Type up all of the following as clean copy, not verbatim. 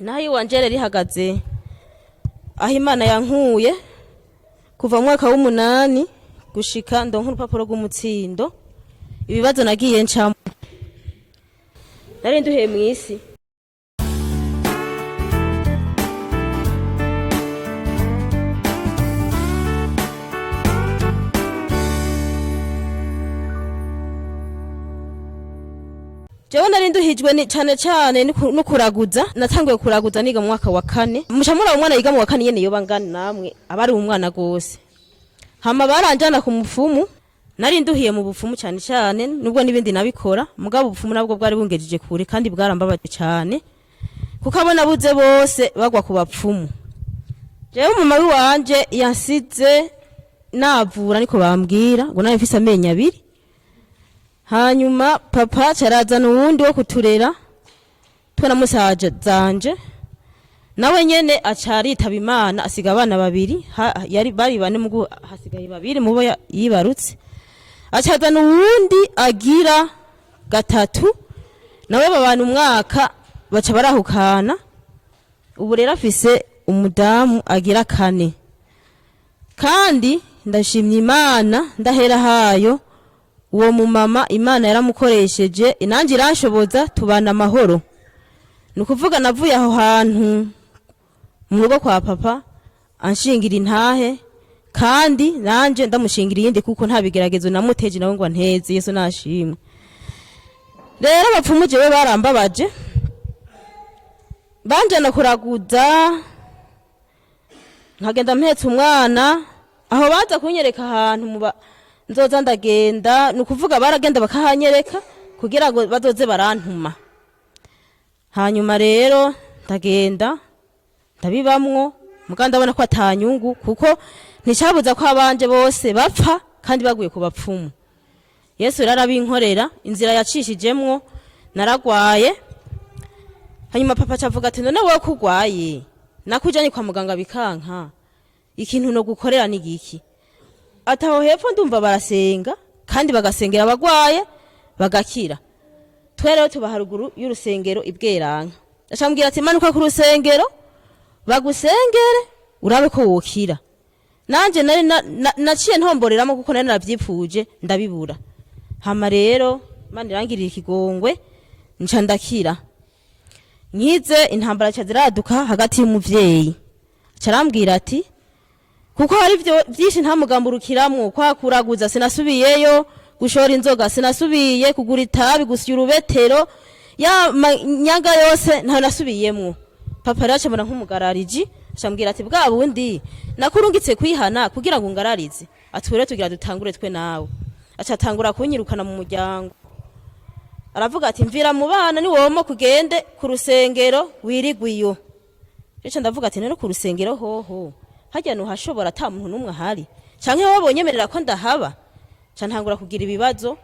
naho iwanje rero rihagaze aho Imana yankuye kuva mu mwaka w'8 gushika ndonka urupapuro rw'umutsindo. Ibibazo nagiye ncamo nari nduheye mw'isi. Jewe nari nduhijwe ni cane no kuraguza. Natanguye kuraguza niga mu mwaka wa 4. Mushamura umwana yiga mu wa 4 yene yoba ngana namwe abari umwana gose. Hama baranjana ku mupfumu. Nari nduhiye mu bupfumu cane nubwo nibindi nabikora. Mugabo ubupfumu nabwo bwari bungejeje kure kandi bwarambabaje cane. Kuko abona buze bose bagwa ku bapfumu. Jewe mama wanje yansize navura niko bambwira ngo naye mfise amenya 2. Hanyuma papa carazana uwundi wo kuturera twana musaje zanje nawe nyene acaritaba Imana asiga abana 2 yari bari bane mugo hasigaye 2 mubo yibarutse. Acazana uwundi agira 3 nawe babana umwaka baca barahukana. Ubu rero afise umudamu agira 4 kandi ndashimye Imana ndahera hayo. Uwo mumama Imana yaramukoresheje inangi iranshoboza tubana amahoro. Nukuvuga navuye aho hantu mu rugo kwa papa anshingira intahe kandi nanje ndamushingira iyindi kuko nta bigeragezo namuteje nawe ngo nteze. Yesu nashimwe. Rero abapfumu jewe barambabaje banjana kuraguza nkagenda mpetse umwana aho baza kunyereka ahantu muba nzoza ndagenda. Nukuvuga baragenda bakahanyereka kugira ngo bazoze barantuma. Hanyuma rero ndagenda ndabibamwo muganda abona ko atanyungu kuko nticabuza ko abanje bose bapfa kandi baguye ku bapfumu. Yesu rero arabinkorera inzira yacishijemwo naragwaye. Hanyuma papa cavuga ati none wowe kugwaye nakujanye kwa muganga bikanka ikintu no gukorera ni giki? Ataho hepfo ndumva barasenga kandi bagasengera abagwaye bagakira. Twere tuba haruguru y'urusengero ibweranka. Acambwira ati manuka ku rusengero bagusengere urabe ko wokira. Nanje nari naciye ntomboreramo kuko nari naravyipfuje ndabibura. Hama rero Imana irangirira ikigongwe nca ndakira. Nkize intambara cyaziraduka hagati y'umuvyeyi. Carambwira ati kuko hari byinshi nta mugamburukiramwo kwa kuraguza sinasubiyeyo gushora inzoga sinasubiye kugura itabi gusya urubetero ya nyaga yose nta nasubiyemwo. Papa racamura nk'umugarariji acambwira ati bwa bundi nakurungitse kwihana kugira ngo ngararize atwere tugira dutangure twe nawe. Acatangura kunyirukana mu muryango aravuga ati mvira mu bana ni womo kugende ku rusengero wirigwiyo. Ejo ndavuga ati none ku rusengero hoho hajya no hashobora ata muntu numwe ahari canke wabonyemerera ko ndahaba. Cantangura kugira ibibazo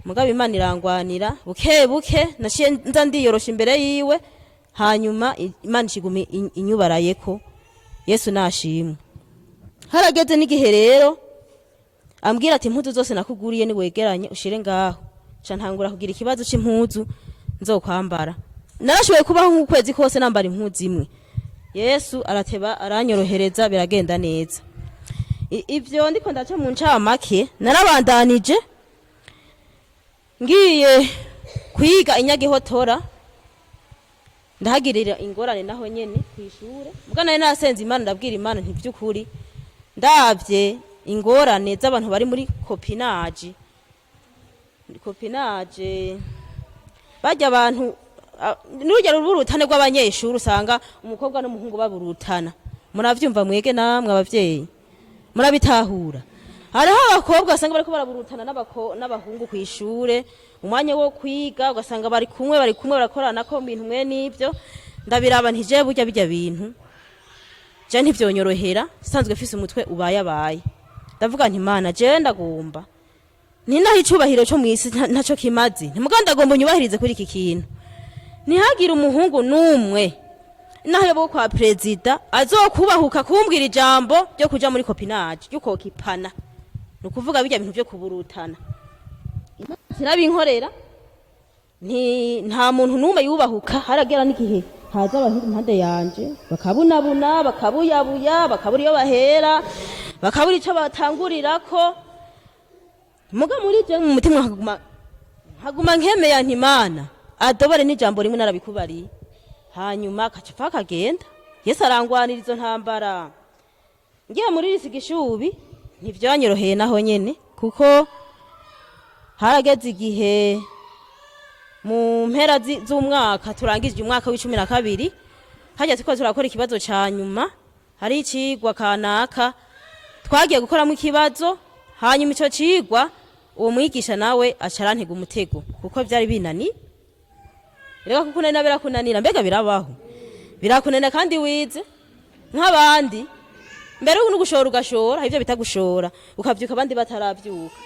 mugabo Imana irangwanira buke buke nashiye nza ndiyorosha imbere yiwe. Hanyuma Imana ishigumi inyubarayeko. Yesu nashimwe. Harageze n'igihe rero ambwira ati impuzu zose nakuguriye ni wegeranye ushire ngaho. Cantangura kugira ikibazo c'impuzu nzokwambara. Narashoboye kubaho nk'ukwezi kose nambara impuzu imwe. Yesu arateba aranyorohereza biragenda neza. Ivyo ndiko ndaca mu ncamake narabandanije ngiye kwiga inyagihotora ndahagirira ingorane naho nyene kwishure. Muga naye nasenze Imana ndabwira Imana nti vyukuri ndavye ingorane z'abantu bari muri copinage bajya abantu n'urugero rw'urutane rw'abanyeshuri usanga umukobwa n'umuhungu baburutana. Muravyumva mwege namwe abavyeyi murabitahura. Hariho abakobwa usanga bariko baraburutana n'abahungu kwishure umwanya wo kwiga ugasanga bari kumwe barakorana ko ibintu mwe nivyo ndabiraba ntije burya bijya bintu je ntivyonyorohera sanzwe fise umutwe ubayabaye. Ndavuga nti Imana je ndagomba ninaho icubahiro cyo mwisi ntaco kimazi ntimuganda agomba nyubahirize kuri iki kintu. Nihagira umuhungu numwe naho yabo kwa president azokubahuka kumbwira ijambo ryo kuja muri copinage ryukokipana. Nukuvuga bijya bintu byo kuburutana. Sirabinkorera nta muntu numwe yubahuka haragera n'igihe haza abahinga impande yanje bakabunabuna bakabuyabuya bakabura iyo bahera bakabura icyo batangurirako muga muri je mu mutima haguma nkemeye ntimana adobore n'ijambo rimwe narabikubari hanyuma kacapfa kagenda Yesu arangwanira izo ntambara ngiye muri risigishubi ntivyanyoroheye naho nyene kuko harageze igihe mu mpera z'umwaka turangije umwaka w'12 hajya tuko turakora ikibazo ca nyuma hari icigwa kanaka twagiye gukoramo ikibazo hanyuma ico cigwa uwo mwigisha nawe acarantega umutego kuko vyari binani reka kuko nari birakunanira mbega birabaho birakunena kandi wize nk'abandi mbere uno gushora ugashora ivyo bitagushora ukavyuka abandi bataravyuka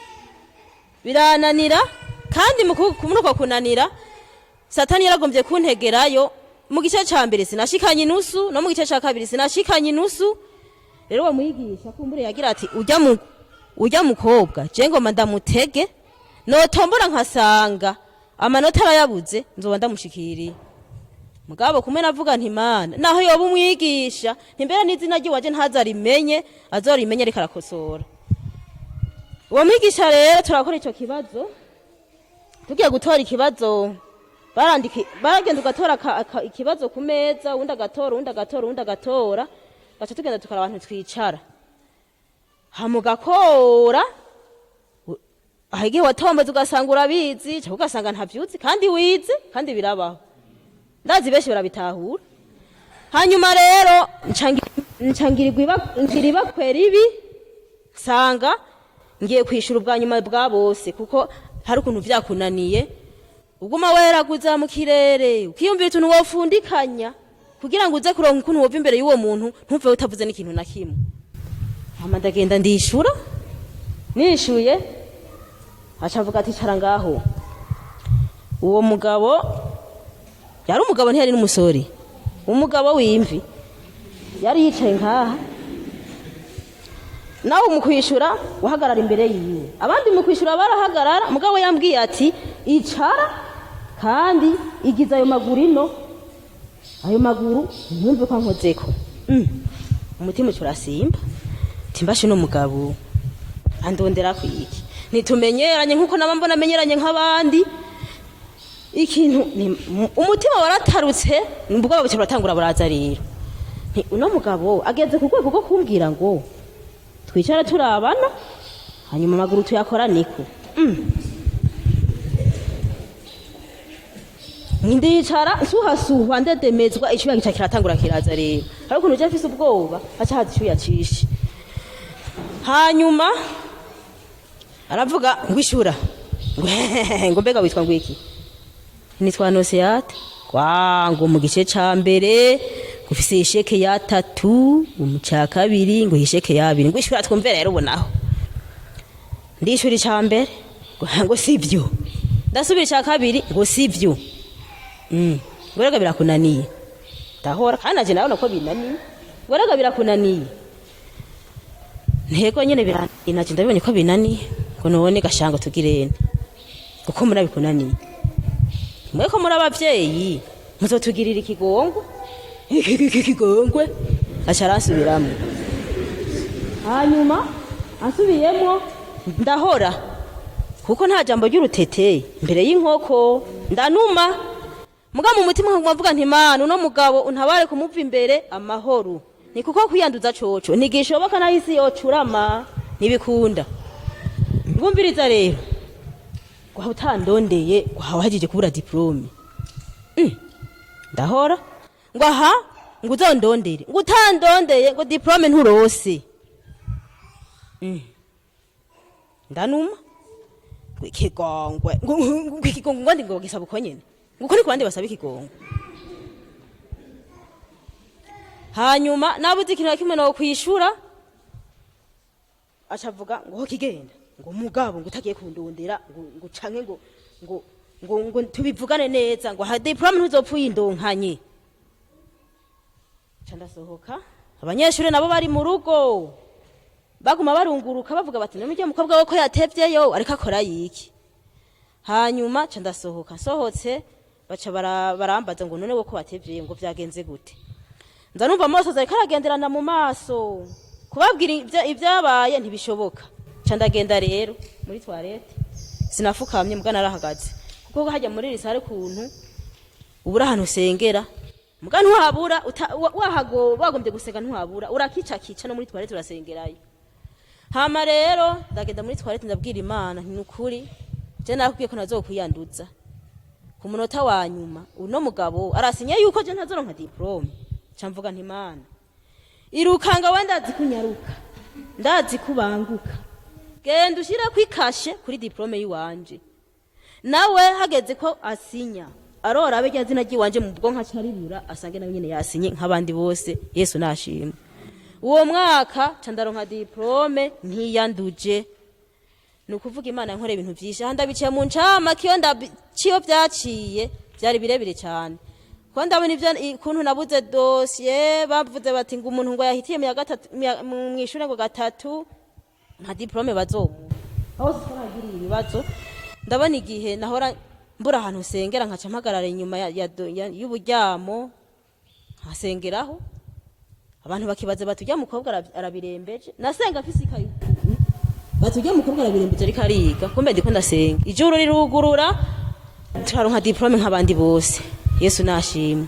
birananira kandi muri uko kunanira satani yaragombye kuntegerayo mu gice ca mbere sinashikanye inusu no mu gice ca kabiri sinashikanye inusu rero uwo mwigisha kumbure yagira ati ujya mukobwa je ngoma ndamutege notombora nkasanga amanota arayabuze nzoba ndamushikiriye mugabo kumwe navuga nti mana naho yoba umwigisha ntimbera n'izina ryiwaje ntazarimenye azorimenye ariko arakosora uwo mwigisha rero turakora ico kibazo tugiye gutora ikibazo baragenda ugatora ikibazo ku meza undi agatora gaca tugenda tukara abantu twicara hamugakora ahigihe watomboze ugasanga urabizi cyangwa ugasanga ntavyuzi kandi wize kandi birabaho ndazi benshi barabitahura hanyuma rero ncangirirwa kwera ibi sanga ngiye kwishura ubwa nyuma bwa bose kuko hari ukuntu vyakunaniye uguma weraguza mu kirere ukiyumvira utuntu wofundikanya kugira ngo uze kuronka ukuntu wova imbere y'uwo muntu ntuve utavuze n'ikintu na kimwe hama ndagenda ndishura nishuye acavuga ati cara ngaho uwo mugabo yari umugabo ntiyari n'umusore umugabo w'imvi yari yicaye nkaha nawe umukwishura uhagarara imbere yiwe abandi mukwishura barahagarara mugabo yambwiye ati icara kandi igize ayo maguru ino ayo maguru ntumve ko nkozeko umutima urasimba timbashe no mugabo andondera kwiki nitumenyeranye nkuko nabambona amenyeranye nk'abandi ikintu umutima waratarutse mbugabo buce buratangura buraza rero uno mugabo ageze ku rwego rwo kumbwira ngo twicara turabana hanyuma amaguru tuyakora niko ndicara nsuhasuhwa ndedemezwa icyuya gica kiratangura kiraza rero ariko ukuntu je mfise ubwoba aca haza icyuya cishe hanyuma aravuga ngwishura ngo mbega witwa ngwiki nitwa Noseyate ngo mu gice ca mbere gufise isheke ya 3 mu ca kabiri ngo isheke ya 2 ngwishura twumve rero ubonaho ndishura ica mbere ngo sivyo ndasubira ica kabiri ngo sivyo ngorega birakunaniye ndahora kandi aje nawe nako binaniye ngorega birakunaniye ntego nyene biranaje ndabibonye ko binaniye ngo none gashango tugirene kuko murabikunaniye mweko muri abavyeyi muzotugirira ikigongo ikigongwe acarasubiramo hanyuma asubiyemo ndahora kuko nta jambo ry'urutete mbere y'inkoko ndanuma muga mu mutima nkavuga nti mana uno mugabo untabare kumuva imbere amahoro ni kuko kwiyanduza coco nigishoboka na isi yocurama nibikunda ngumviriza rero kwa utandondeye kwa wahajije kubura diplome ndahora ngo aha ngo uzondondere ngo utandondeye ngo diplome nturose ndanuma ikigongwe ngo ikigongwe ngandi ngo gisaba uko nyene nguko ni kwande basaba ikigongwe hanyuma nabuze ikintu kimwe no kwishura acavuga ngo kigenda ngo mugabo ngo utagiye kundondera ngo canke ngo tubivugane neza ngo ha diplome ntuzopfuye indonkanye candasohoka abanyeshuri nabo bari mu rugo baguma barunguruka bavuga bati namije mukobwa we ko yatevyeyo ariko akora yiki hanyuma candasohoka sohotse baca barambaza ngo none ko batevye ngo vyagenze gute, nza numva amaso ariko aragenderana mu maso, kubabwira ibyabaye ntibishoboka. Ca ndagenda rero muri toilette, sinafukamye mbwa narahagaze, kuko hajya muri risare kuntu ubura ahantu usengera mbwa ntuhabura, wagombye gusenga ntuhabura, urakica no muri toilette urasengerayo. Hama rero ndagenda muri toilette ndabwira Imana nti nukuri je narakubwiye ko nazokwiyanduza ku munota wa nyuma, uno mugabo arasinye yuko je ntazoronka diplome. Ca mvuga nti Imana irukanga wenda ndazi kunyaruka, ndazi kubanguka, genda ushira kwikashe kuri diplome yiwanje, nawe hageze ko asinya arora abe ryazina ryiwanje mu bwonko acaribura asange nawe nyene yasinye nk'abandi bose. Yesu nashimwe. Uwo mwaka ca ndaronka diplome ntiyanduje. Nukuvuga Imana yankore ibintu vyinshi, ndabiciye mu ncama ciyo vyaciye vyari birebire cyane, ko ndabona ivyo kuntu nabuze dossier, bavuze bati ngo umuntu ngo yahitiye mu ishure ngo gatatu nta diplome bazomuha, aho twaragira ibibazo. Ndabona igihe nahora mbura ahantu sengera nkaca mpagarara inyuma y'uburyamo nkasengeraho, abantu bakibaza batujya mukobwa arabirembeje, nasenga mfise ikayi batujya mukobwa arabirembeje ariko ariga, kumbe ndiko ndasenga, ijuru rirugurura turaronka diplome nk'abandi bose. Yesu nashimwe.